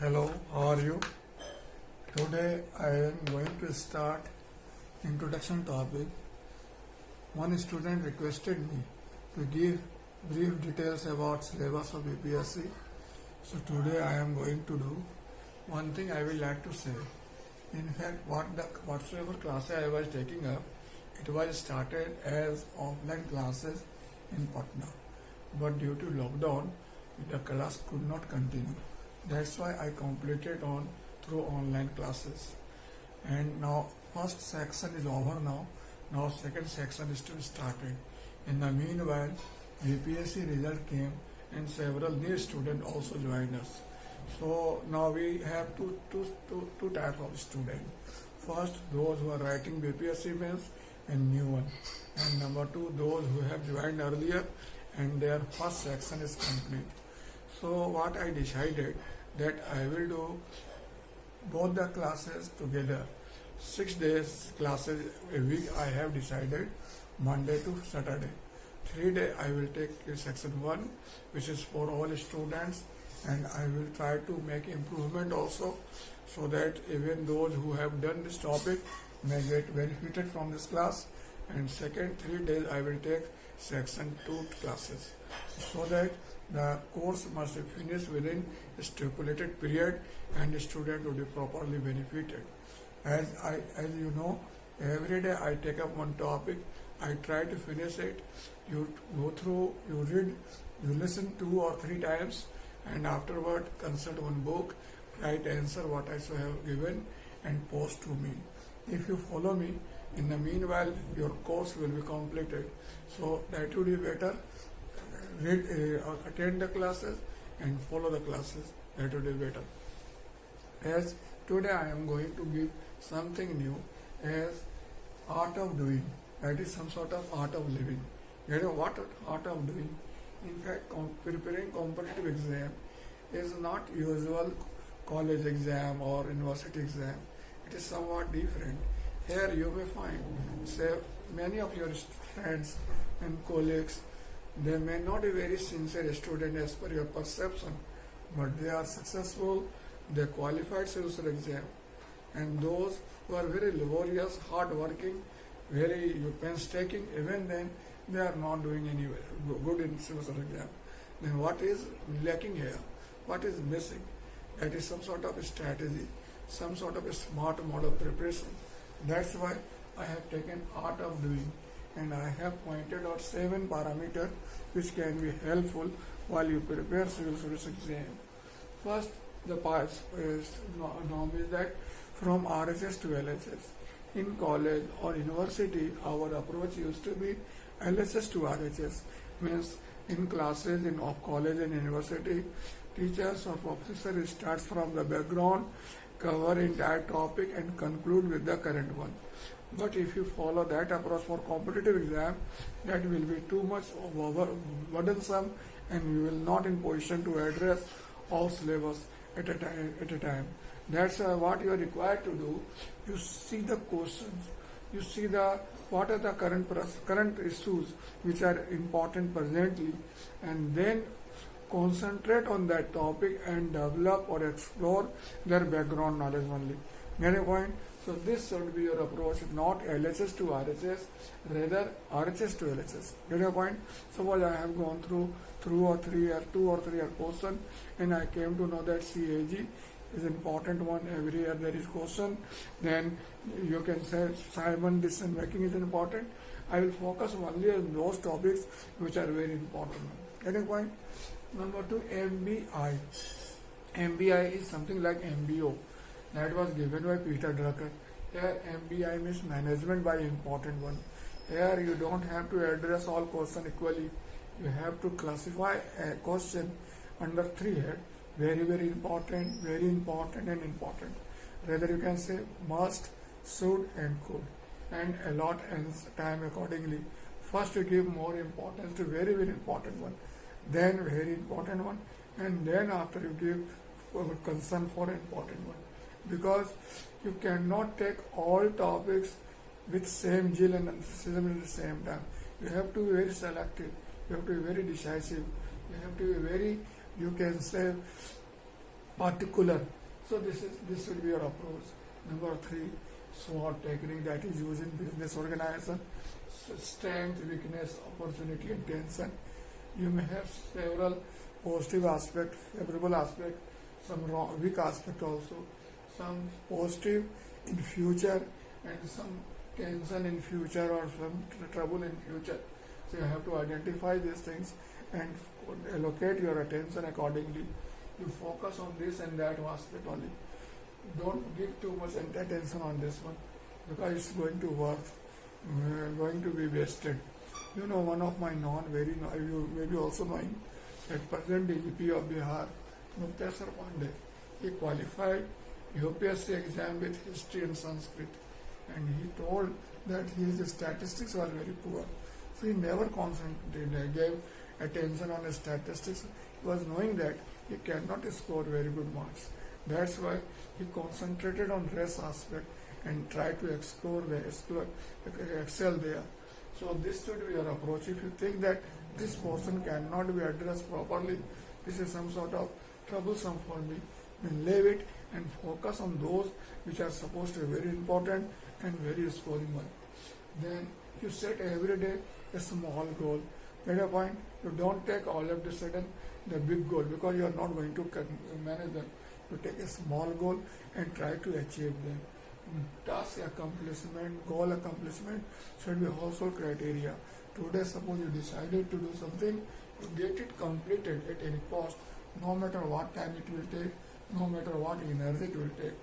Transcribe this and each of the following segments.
Hello, how are you? Today I am going to start introduction topic. One student requested me to give brief details about syllabus of BPSC. So today I am going to do one thing I will like to say. In fact, whatsoever classes I was taking up, it was started as offline classes in Patna. But due to lockdown, the class could not continue. That's why I completed on through online classes. And now first section is over now. Now second section is to be started. In the meanwhile, BPSC result came and several new students also joined us. So now we have two types of students. First, those who are writing BPSC mains and new one. And number two, those who have joined earlier and their first section is complete. So what I decided that I will do both the classes together. 6 days classes a week I have decided, Monday to Saturday. 3 days I will take section 1, which is for all students, and I will try to make improvement also, so that even those who have done this topic may get benefited from this class. And second 3 days I will take section 2 classes, so that the course must be finished within a stipulated period and the student will be properly benefited. As you know, every day I take up one topic, I try to finish it. You go through, you read, you listen 2 or 3 times, and afterward consult one book, write answer what I so have given and post to me. If you follow me, in the meanwhile your course will be completed. So that would be better. Read, attend the classes and follow the classes. That would be better. As today I am going to give something new as art of doing. That is some sort of art of living. You know what art of doing? In fact, preparing competitive exam is not usual college exam or university exam. It is somewhat different. Here you may find, say, many of your friends and colleagues, they may not be very sincere student as per your perception, but they are successful, they qualified civil exam. And those who are very laborious, hard working, very painstaking, even then they are not doing any good in civil exam. Then what is lacking here? What is missing? That is some sort of a strategy, some sort of a smart mode of preparation. That's why I have taken art of doing, and I have pointed out 7 parameters which can be helpful while you prepare civil service exam. First, the norm is that from RHS to LHS. In college or university, our approach used to be LHS to RHS. Means in classes in of college and university, teachers or professors starts from the background, cover entire topic and conclude with the current one. But if you follow that approach for competitive exam, that will be too much burdensome, and you will not in position to address all syllabus at a time. That's what you are required to do. You see the questions, you see what are the current issues which are important presently, and then concentrate on that topic and develop or explore their background knowledge only. Get a point? So this should be your approach, not LHS to RHS, rather RHS to LHS. Get a point? Suppose I have gone through 2 or 3 year question, and I came to know that CAG is important one. Every year there is question. Then you can say Simon decision making is important. I will focus only on those topics which are very important. Get a point? Number 2, MBI. MBI is something like MBO. That was given by Peter Drucker. Here MBI means management by important one. Here you don't have to address all questions equally. You have to classify a question under 3 heads. Very, very important, and important. Rather you can say must, should and could, and allot time accordingly. First you give more importance to very, very important one, then very important one, and then after you give concern for important one. Because you cannot take all topics with same zeal and enthusiasm at the same time. You have to be very selective, you have to be very decisive, you have to be very, you can say, particular. So this should be your approach. Number 3, SWOT technique that is used in business organization. Strength, weakness, opportunity, and tension. You may have several positive aspects, favorable aspects, some weak aspect also, some positive in future and some tension in future or some trouble in future. So you have to identify these things and allocate your attention accordingly. You focus on this and that aspect only. Don't give too much attention on this one because it's going to going to be wasted. You know, one of my you may be also knowing that present DGP of Bihar, Muktesar Pandey, he qualified UPSC exam with history and Sanskrit, and he told that his statistics were very poor. So he never concentrated, gave attention on his statistics. He was knowing that he cannot score very good marks. That's why he concentrated on rest aspect and tried to excel there. So this should be your approach. If you think that this portion cannot be addressed properly, this is some sort of troublesome for me, then leave it and focus on those which are supposed to be very important and very scoring one. Then you set every day a small goal. Get a point? You don't take all of the sudden the big goal because you are not going to manage them. You take a small goal and try to achieve them. Task accomplishment, goal accomplishment should be household criteria. Today, suppose you decided to do something, you get it completed at any cost, no matter what time it will take, no matter what energy it will take.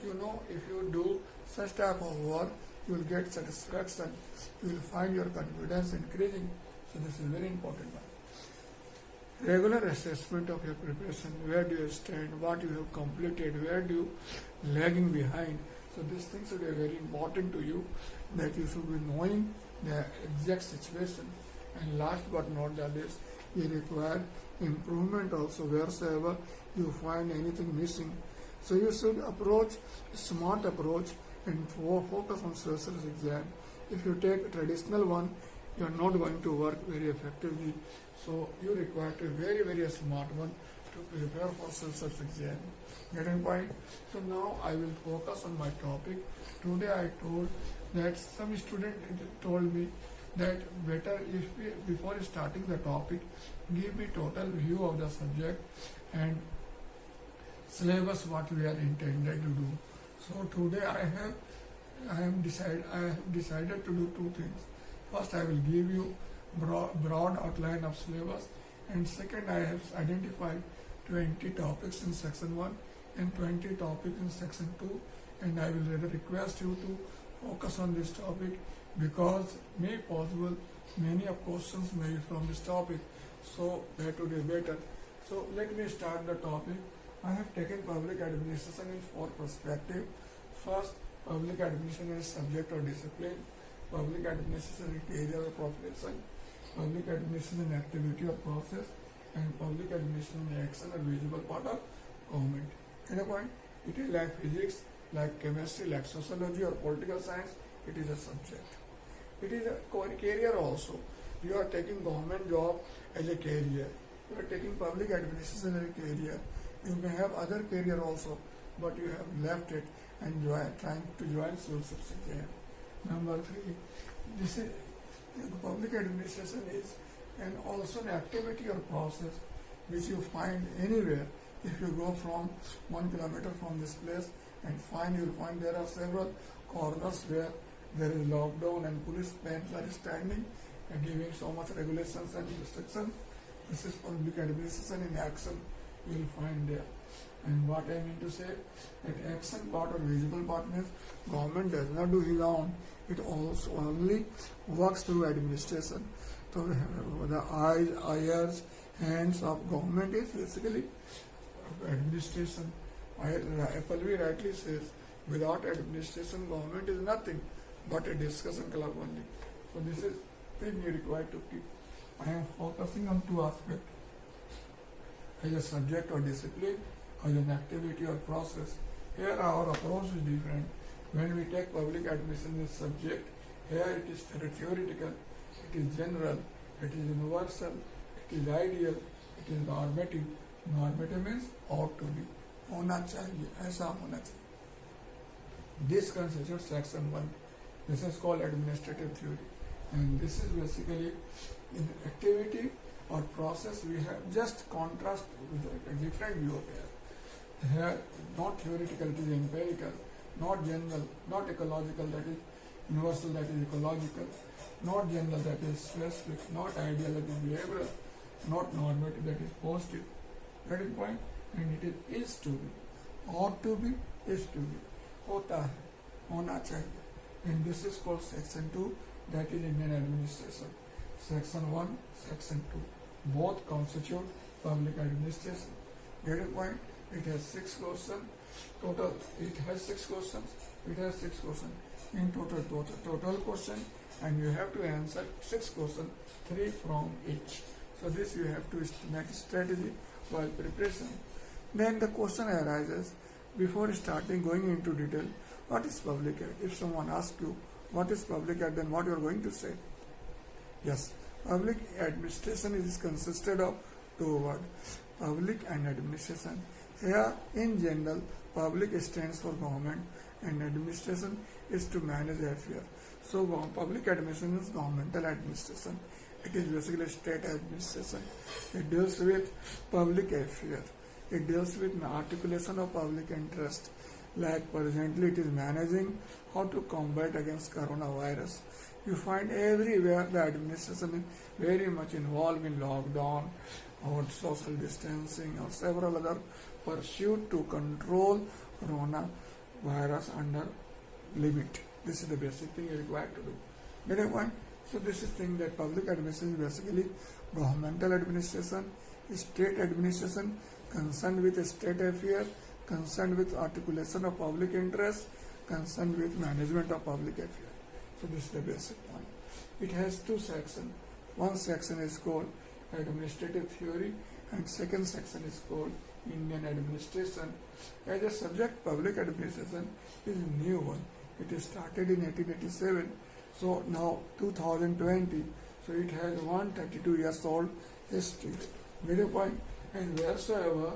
You know, if you do such type of work, you will get satisfaction, you will find your confidence increasing. So this is very important one. Regular assessment of your preparation, where do you stand, what you have completed, where do you lagging behind. So these things should be very important to you, that you should be knowing the exact situation. And last but not the least, you require improvement also wheresoever you find anything missing. So you should approach a smart approach and focus on specialist exam. If you take a traditional one, you are not going to work very effectively. So you require a very smart one to prepare for specialist exam. Getting point? So now I will focus on my topic. Today I told that some student told me that better if before starting the topic, give me total view of the subject and syllabus what we are intended to do. So today I have decided to do two things. First, I will give you broad outline of syllabus, and second, I have identified 20 topics in section 1 and 20 topics in section 2, and I will rather request you to focus on this topic because may possible many of questions may be from this topic, so that would be better. So let me start the topic. I have taken public administration in 4 perspectives. First, public administration is subject or discipline, public administration is area or profession, public administration activity or process, and public administration action or visible part of government. In a point, it is like physics, like chemistry, like sociology or political science, it is a subject. It is a career also. You are taking government job as a career. You are taking public administration as a career. You may have other career also, but you have left it and trying to join civil service exam. Number 3, this is public administration is and also an activity or process which you find anywhere. If you go from 1 kilometer from this place and you will find there are several corners where there is lockdown and policemen are standing and giving so much regulations and restrictions. This is public administration in action you will find there. And what I mean to say, that action part or visible part means government does not do his own, it also only works through administration. So the eyes, ears, hands of government is basically administration. Appleby rightly says, without administration, government is nothing but a discussion club only. So this is thing you require to keep. I am focusing on 2 aspects, as a subject or discipline, as an activity or process. Here our approach is different. When we take public administration as subject, here it is theoretical, it is general, it is universal, it is ideal, it is normative. Normative means ought to be. होना चाहिए, ऐसा होना चाहिए. This constitutes section 1. This is called administrative theory, and this is basically in activity or process we have just contrast with a different view of here. Here, not theoretical, it is empirical, not general, not ecological, that is universal, that is ecological, not general, that is specific, not ideal, that is behavioral, not normative, that is positive. That is point, and it is to be, ought to be, is to be, होता है, होना चाहिए. And this is called section 2, that is Indian administration. Section 1, section 2, both constitute public administration. Get a point? It has 6 questions total. It has 6 questions. It has 6 questions in total question, and you have to answer 6 questions, 3 from each. So this you have to make strategy while preparation. Then the question arises, before starting going into detail, what is public ad? If someone asks you what is public ad, then what you are going to say? Yes, public administration is consisted of 2 words, public and administration. Here, in general, public stands for government and administration is to manage affairs. So, public administration is governmental administration. It is basically state administration. It deals with public affairs. It deals with articulation of public interest. Like presently, it is managing how to combat against coronavirus. You find everywhere the administration is very much involved in lockdown or social distancing or several other pursuit to control coronavirus under limit. This is the basic thing you require to do. Get a point? So this is thing that public administration is basically governmental administration, state administration, concerned with state affairs, concerned with articulation of public interest, concerned with management of public affairs. So this is the basic point. It has 2 sections. One section is called administrative theory and second section is called Indian administration. As a subject, public administration is a new one. It is started in 1887. So now 2020. So it has 132 years old history. Get a point? And wheresoever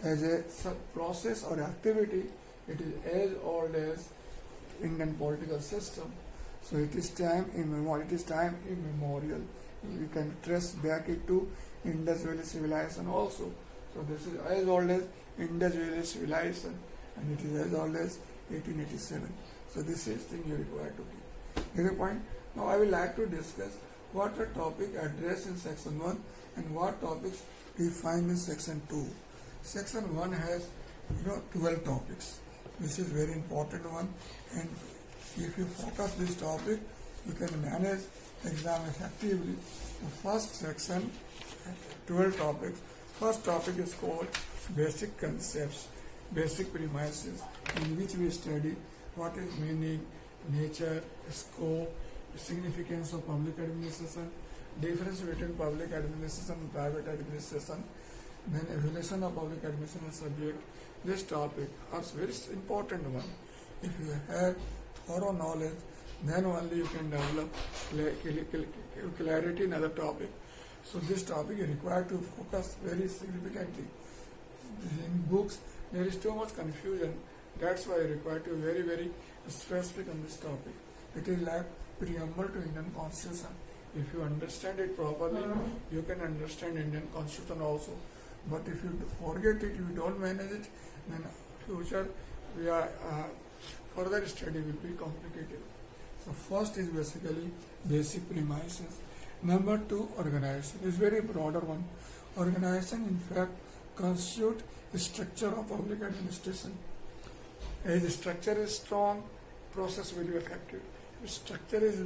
as a process or activity, it is as old as Indian political system. So it is time immemorial. It is time immemorial. You can trace back it to Indus Valley civilization also. So this is as old as Indus Valley civilization, and it is as old as 1887. So this is thing you require to keep. Get a point? Now I will like to discuss what a topic addressed in section 1 and what topics we find in section 2. Section 1 has 12 topics. This is very important one, and if you focus this topic, you can manage exam effectively. The first section, 12 topics. First topic is called basic concepts, basic premises, in which we study what is meaning, nature, scope, significance of public administration, difference between public administration and private administration, then evaluation of public administration subject. This topic is very important one. If you have thorough knowledge, then only you can develop clarity in other topic. So this topic is required to focus very significantly. In books, there is too much confusion. That's why I require to be very, very specific on this topic. It is like preamble to Indian Constitution. If you understand it properly, you can understand Indian Constitution also. But if you forget it, you don't manage it, then future further study will be complicated. So first is basically basic premises. Number 2, organization is very broader one. Organization in fact constitute a structure of public administration. As the structure is strong, process will be effective. If structure is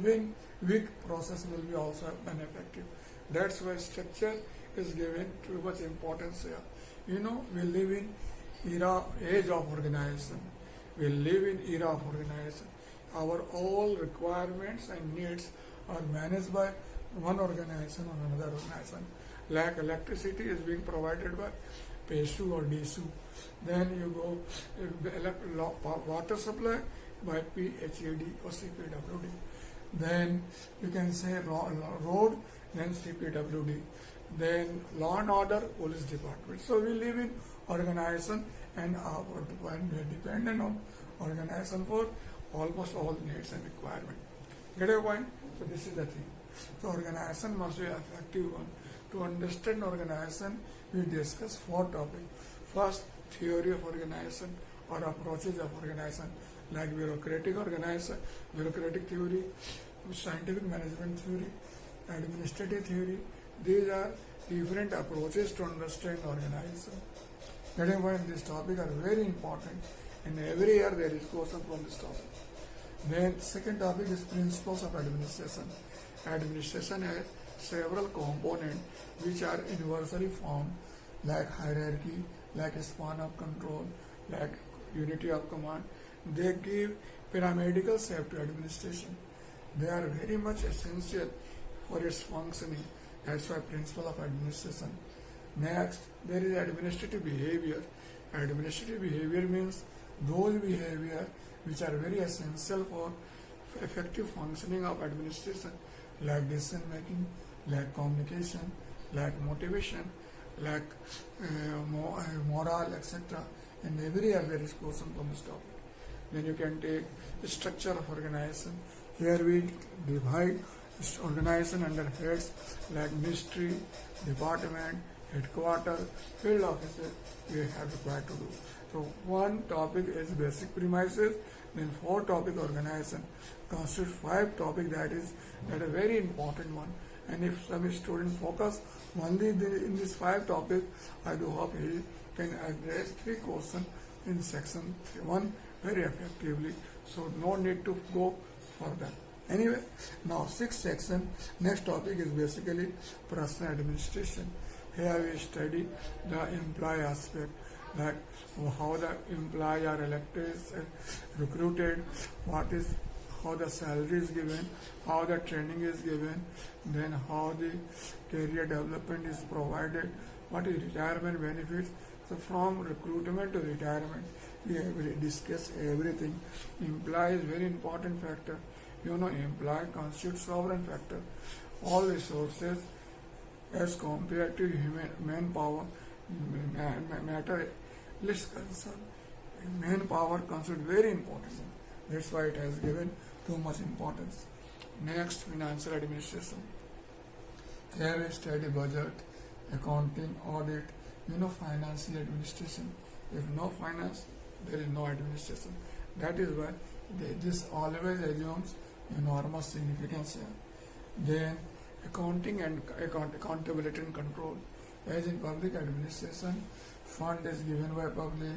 weak, process will be also ineffective. That's why structure is given too much importance here. We live in age of organization. We live in era of organization. Our all requirements and needs are managed by one organization or another organization. Like electricity is being provided by PSU or DSU. Then you go water supply by PHED or CPWD. Then you can say road, then CPWD. then law and order, police department. So we live in organization and we are dependent on organization for almost all needs and requirement. Get a point? So this is the thing. So organization must be effective one. To understand organization, we discuss 4 topics. First, theory of organization or approaches of organization, like bureaucratic organization, bureaucratic theory, scientific management theory, administrative theory. These are different approaches to understand organization. Getting point, this topic are very important, and every year there is question from this topic. Then second topic is principles of administration. Administration has several components which are universally formed, like hierarchy, like a span of control, like unity of command. They give pyramidal shape to administration. They are very much essential for its functioning. That's why principle of administration. Next, there is administrative behavior. Administrative behavior means those behavior which are very essential for effective functioning of administration, like decision making, like communication, like motivation, like morale, etc. And every year there is question from this topic. Then you can take the structure of organization. Here we divide organization under heads like ministry, department, headquarters, field offices. We have required to do. So one topic is basic premises, then 4 topic organization constitute 5 topic that a very important one. And if some student focus only in this 5 topic, I do hope he can address 3 questions in section 1 very effectively. So no need to go further. Anyway, now 6th section, next topic is basically personal administration. Here we study the employee aspect, like how the employee are elected, recruited, how the salary is given, how the training is given, then how the career development is provided, what is retirement benefits. So from recruitment to retirement, we have discussed everything. Employee is very important factor. Employee constitutes sovereign factor. All resources as compared to human manpower matter less concern. Manpower constitutes very important. That's why it has given too much importance. Next, financial administration. Here we study budget, accounting, audit, financial administration. If no finance, there is no administration. That is why this always assumes enormous significance here. Then accounting and accountability and control. As in public administration, fund is given by public,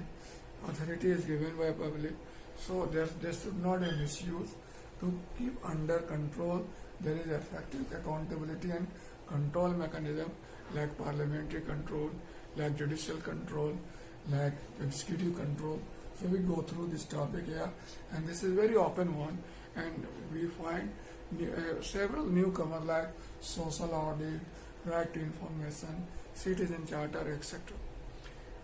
authority is given by public. So there should not be misuse. To keep under control, there is effective accountability and control mechanism like parliamentary control, like judicial control, like executive control. So we go through this topic here, and this is very open one, and we find several newcomers like social audit, right to information, citizen charter, etc.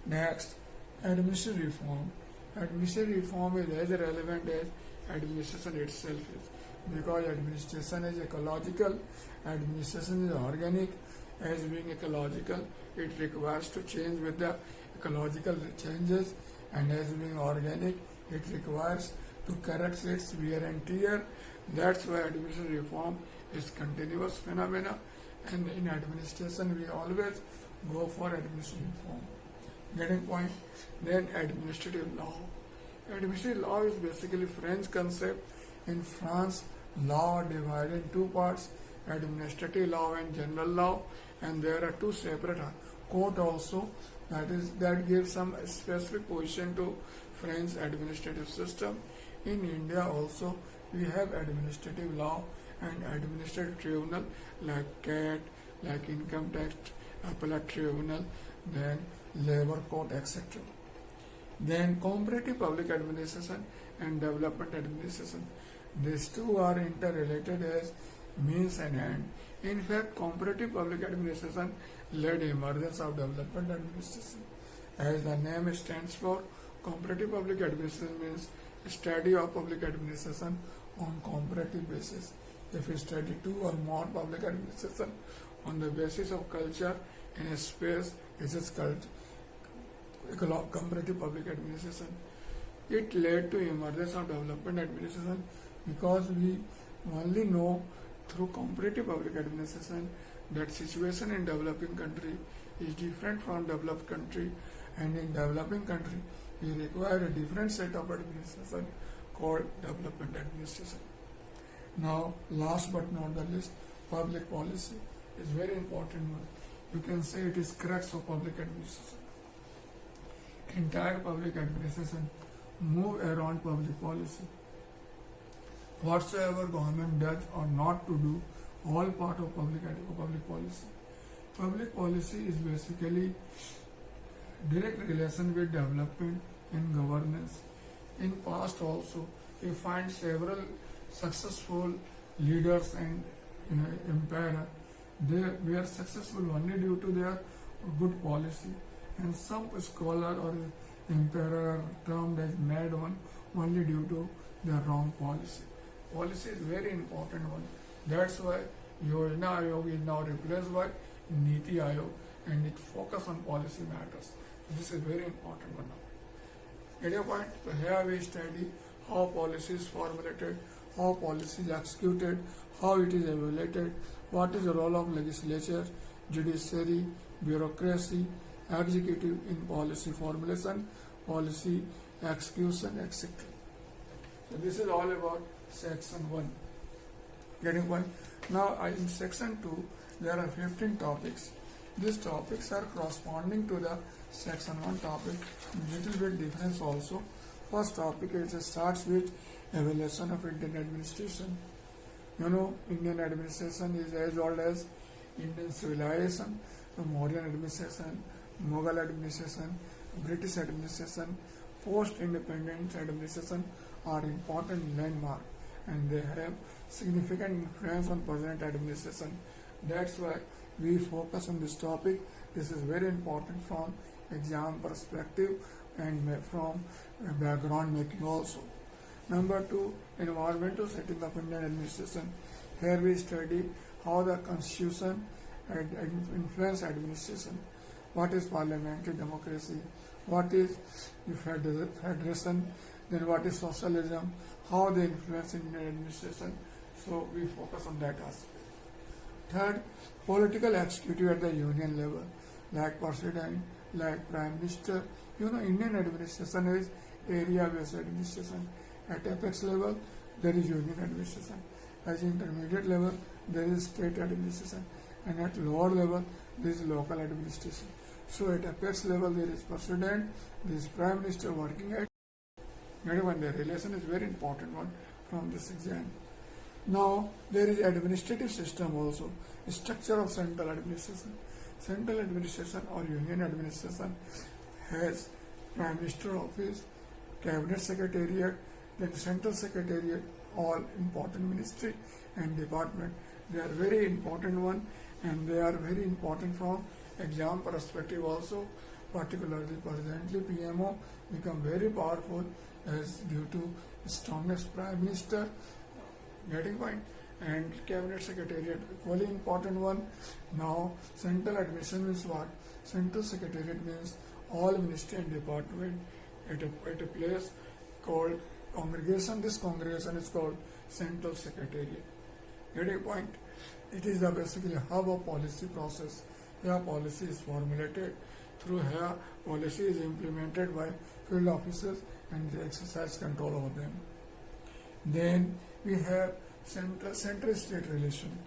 Next, administrative reform. Administrative reform is as relevant as administration itself is, because administration is ecological, administration is organic. As being ecological, it requires to change with the ecological changes, and as being organic, it requires to correct its wear and tear. That's why administrative reform is continuous phenomena, and in administration we always go for administrative reform. Getting point? Then administrative law. Administrative law is basically French concept. In France, law are divided in 2 parts, administrative law and general law, and there are 2 separate court also, that gives some specific position to French administrative system. In India also we have administrative law and administrative tribunal like CAT, like income tax appellate tribunal, then labor court, etc. Then comparative public administration and development administration. These 2 are interrelated as means and end. In fact, comparative public administration led emergence of development administration. As the name stands for, comparative public administration means study of public administration on comparative basis. If you study 2 or more public administration on the basis of culture in a space is its comparative public administration. It led to emergence of development administration because we only know through comparative public administration that situation in developing country is different from developed country, and in developing country we require a different set of administration called development administration. Now, last but not the least, public policy is very important one. You can say it is crux of public administration. Entire public administration move around public policy. Whatsoever government does or not to do, all part of public policy. Public policy is basically direct relation with development and governance. In past also, we find several successful leaders and empire. They were successful only due to their good policy, and some scholar or emperor are termed as mad one only due to their wrong policy. Policy is very important one. That's why Yojana Ayog is now replaced by Niti Ayog, and it focus on policy matters. So this is very important one now. Get your point? So here we study how policy is formulated, how policy is executed, how it is evaluated, what is the role of legislature, judiciary, bureaucracy, executive in policy formulation, policy execution, etc. So this is all about section 1. Getting one? Now in section 2 there are 15 topics. These topics are corresponding to the section 1 topic, little bit difference also. First topic it starts with evaluation of Indian administration. You know, Indian administration is as old as Indian civilization. The Mauryan administration, Mughal administration, British administration, post-independence administration are important landmark, and they have significant influence on present administration. That's why we focus on this topic. This is very important from exam perspective and from background making also. Number 2, environmental setting of Indian administration. Here we study how the constitution influence administration. What is parliamentary democracy? What is the federation? Then what is socialism? How they influence Indian administration? So we focus on that aspect. Third, political executive at the union level, like president, like prime minister. You know, Indian administration is area-based administration. At apex level, there is union administration. At intermediate level, there is state administration. And at lower level, there is local administration. So at apex level, there is president, there is prime minister working at. Everyone, the relation is very important one from this exam. Now, there is administrative system also, structure of central administration. Central administration or union administration has prime minister office, cabinet secretariat, then central secretariat, all important ministry and department. They are very important one, and they are very important from exam perspective also. Particularly presently PMO become very powerful as due to strongest prime minister. Getting point? And cabinet secretariat, equally important one. Now central administration means what? Central secretariat means all ministry and department at a place called congregation. This congregation is called central secretariat. Getting point? It is the basically hub of policy process. Here policy is formulated. Through here policy is implemented by field officers and they exercise control over them. Then we have central-state relation.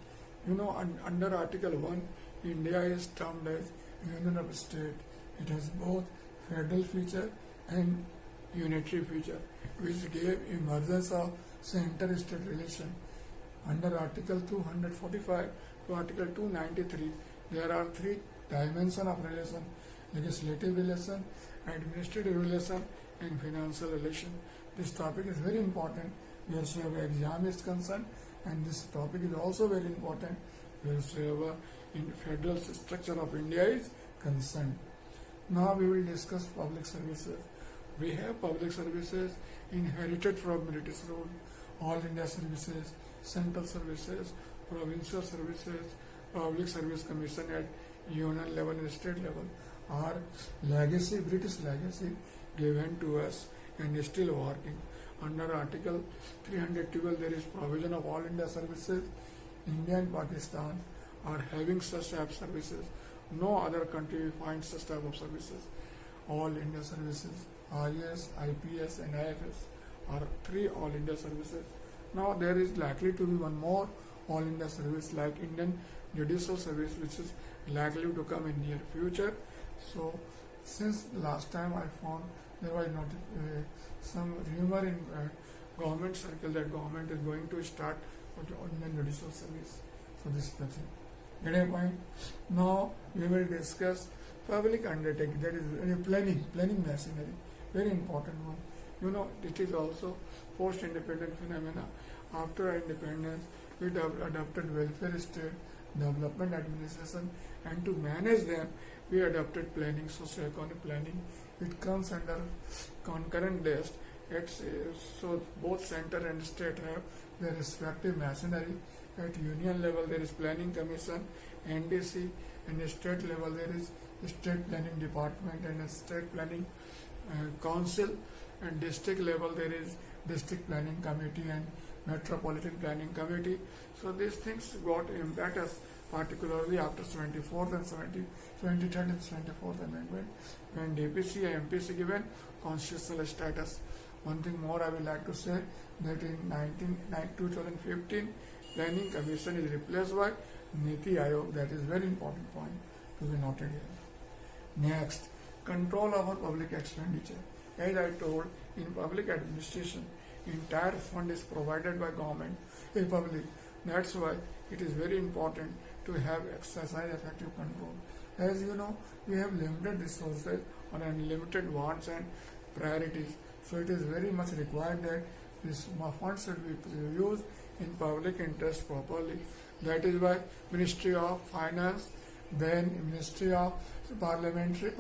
You know, under Article 1, India is termed as Union of State. It has both federal feature and unitary feature, which gave emergence of center-state relation. Under Article 245 to Article 293, there are 3 dimensions of relation: legislative relation, administrative relation, and financial relation. This topic is very important wheresoever exam is concerned, and this topic is also very important wheresoever in federal structure of India is concerned. Now we will discuss public services. We have public services inherited from British rule, all India services, central services, provincial services, Public Service Commission at union level and state level are legacy, British legacy given to us and still working. Under Article 312, there is provision of all India services. India and Pakistan are having such type of services. No other country finds such type of services. All India services, IAS, IPS and IFS are three all India services. Now there is likely to be one more all India service like Indian Judicial Service, which is likely to come in near future. So since last time I found there was not some rumor in government circle that government is going to start with Indian Judicial Service. So this is the thing. Get a point? Now we will discuss public undertaking, that is planning machinery, very important one. You know, it is also post-independent phenomena. After independence, we adopted welfare state, development administration, and to manage them, we adopted planning, socio-economic planning. It comes under concurrent list. So both center and state have their respective machinery. At union level, there is planning commission, NDC, and state level there is state planning department and a state planning council, and district level there is district planning committee and metropolitan planning committee. So these things got impact us particularly after 24th and 23rd and 24th amendment, when DPC and MPC given constitutional status. One thing more I would like to say, that in 2015 planning commission is replaced by Niti Aayog. That is very important point to be noted here. Next, control over public expenditure. As I told, in public administration, entire fund is provided by government, public. That's why it is very important to have exercise effective control. As you know, we have limited resources on unlimited wants and priorities. So it is very much required that this funds should be used in public interest properly. That is why Ministry of Finance, then Ministry of Parliamentary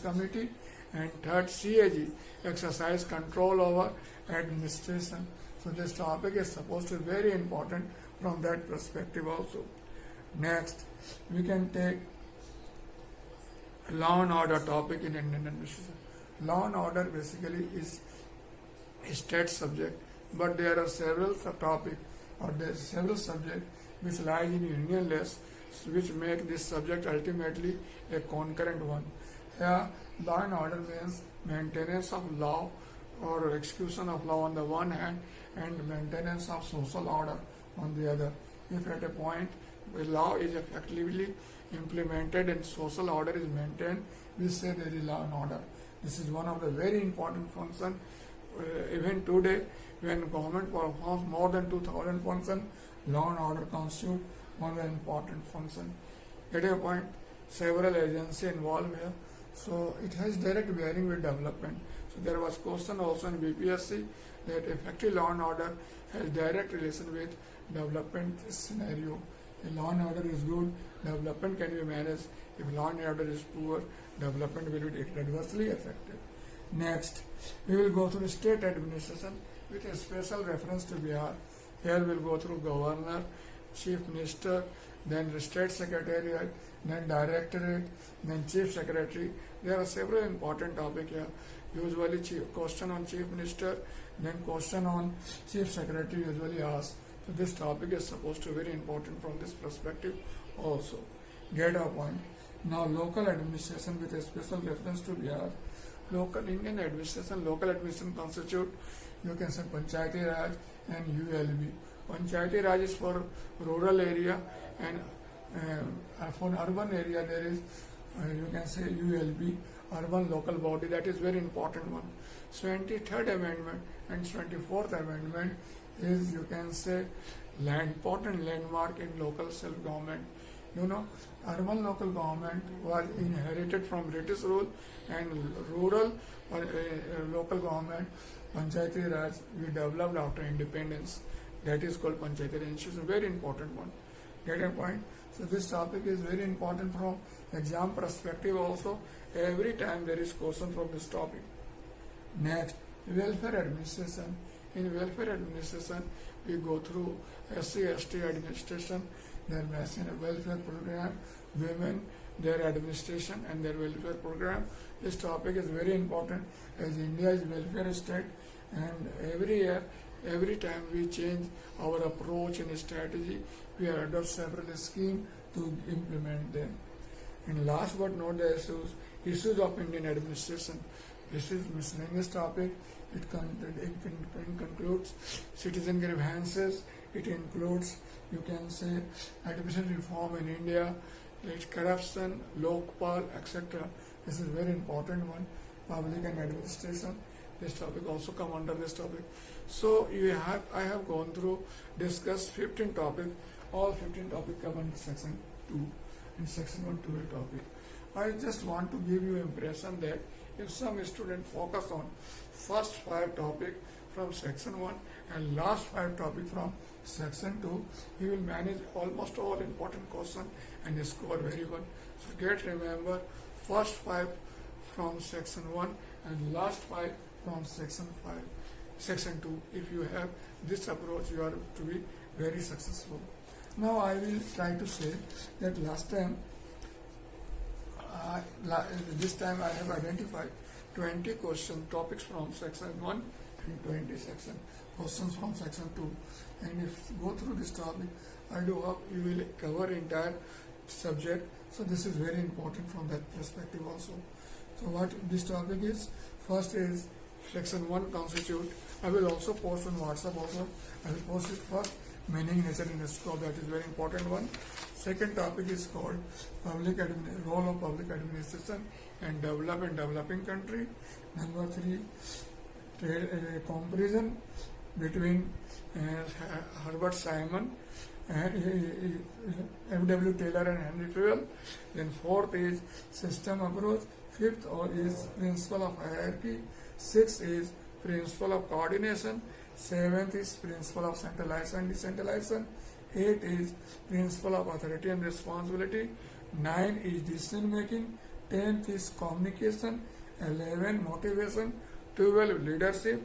Committee, and third CAG exercise control over administration. So this topic is supposed to be very important from that perspective also. Next, we can take law and order topic in Indian administration. Law and order basically is a state subject, but there are several subtopics or there are several subjects which lie in union list, which make this subject ultimately a concurrent one. Here, law and order means maintenance of law or execution of law on the one hand and maintenance of social order on the other. If at a point the law is effectively implemented and social order is maintained, we say there is law and order. This is one of the very important functions. Even today, when government performs more than 2000 functions, law and order constitute one of the important functions. At a point, several agencies involved here, so it has direct bearing with development. So there was question also in BPSC that effective law and order has direct relation with development scenario. If law and order is good, development can be managed. If law and order is poor, development will be adversely affected. Next, we will go through state administration with a special reference to Bihar. Here we will go through governor, chief minister, then the state secretariat, then directorate, then chief secretary. There are several important topics here. Usually question on chief minister, then question on chief secretary usually asked. So this topic is supposed to be very important from this perspective also. Get a point. Now local administration with a special reference to Bihar. Local Indian administration, local administration constitute, you can say Panchayati Raj and ULB. Panchayati Raj is for rural area, and for urban area there is you can say ULB, urban local body. That is very important one. 23rd amendment and 24th amendment is, you can say, important landmark in local self-government. You know, urban local government was inherited from British rule, and rural local government, Panchayati Raj, we developed after independence. That is called Panchayati Raj. It's a very important one. Get a point? So this topic is very important from exam perspective also. Every time there is question from this topic. Next, welfare administration. In welfare administration, we go through SC/ST administration, their national welfare program, women, their administration and their welfare program. This topic is very important as India is welfare state, and every year, every time we change our approach and strategy, we adopt several schemes to implement them. And last but not the issues of Indian administration. This is miscellaneous topic. It concludes citizen grievances. It includes, you can say, administration reform in India, like corruption, Lokpal, etc. This is very important one. Public and administration. This topic also come under this topic. So I have gone through, discussed 15 topics. All 15 topics come under section 2 and section 1 12 topic. I just want to give you impression that if some student focus on first 5 topics from section 1 and last 5 topics from section 2, he will manage almost all important questions and score very well. So remember first 5 from section 1 and last 5 from section 2. If you have this approach, you are to be very successful. Now I will try to say that last time, this time I have identified 20 question topics from section 1 and 20 section questions from section 2. And if you go through this topic, I do hope you will cover entire subject. So this is very important from that perspective also. So what this topic is, first is section 1 constitute. I will also post on WhatsApp also. I will post it first. Meaning, nature and scope, that is very important one. Second topic is called role of public administration and developing country. Number 3, comparison between Herbert Simon and F.W. Taylor and Henry Fayol. Then 4th is system approach. 5th is principle of hierarchy. 6th is principle of coordination. 7th is principle of centralization and decentralization. 8 is principle of authority and responsibility. 9 is decision making. 10th is communication. 11 motivation. 12 leadership.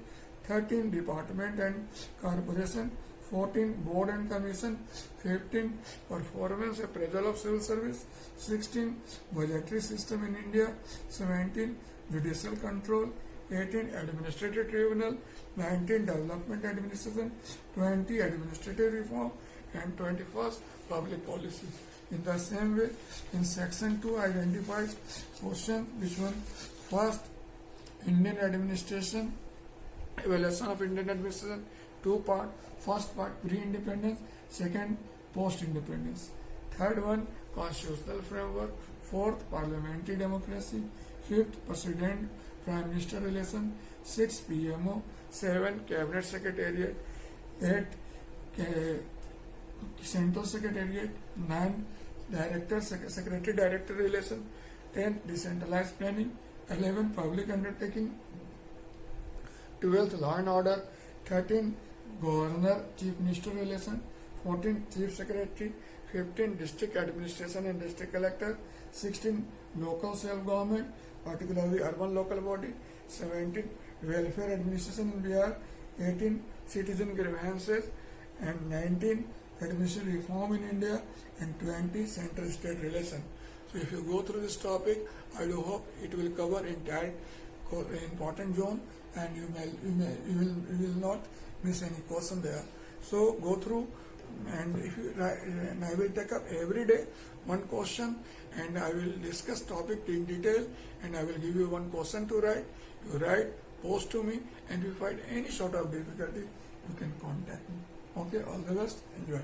13 department and corporation. 14 board and commission. 15 performance appraisal of civil service. 16 budgetary system in India. 17 judicial control. 18 administrative tribunal. 19 development administration. 20 administrative reform. And 21st public policy. In the same way, in section 2 identified question which one? First, Indian administration, evaluation of Indian administration, 2 part. First part, pre-independence. Second, post-independence. Third one, constitutional framework. 4th, parliamentary democracy. 5th, president prime minister relation. 6, PMO. 7, cabinet secretariat. 8, central secretariat. 9, secretary director relation. 10, decentralized planning. 11, public undertaking. 12th, law and order. 13, governor chief minister relation. 14, chief secretary. 15, district administration and district collector. 16, local self-government, particularly urban local body. 17, welfare administration in Bihar. 18, citizen grievances. And 19, administrative reform in India. And 20, central state relation. So if you go through this topic, I do hope it will cover entire important zone, and you will not miss any question there. So go through, and and I will take up every day one question, and I will discuss topic in detail, and I will give you one question to write. You write, post to me, and if you find any sort of difficulty, you can contact me. Okay, all the best. Enjoy.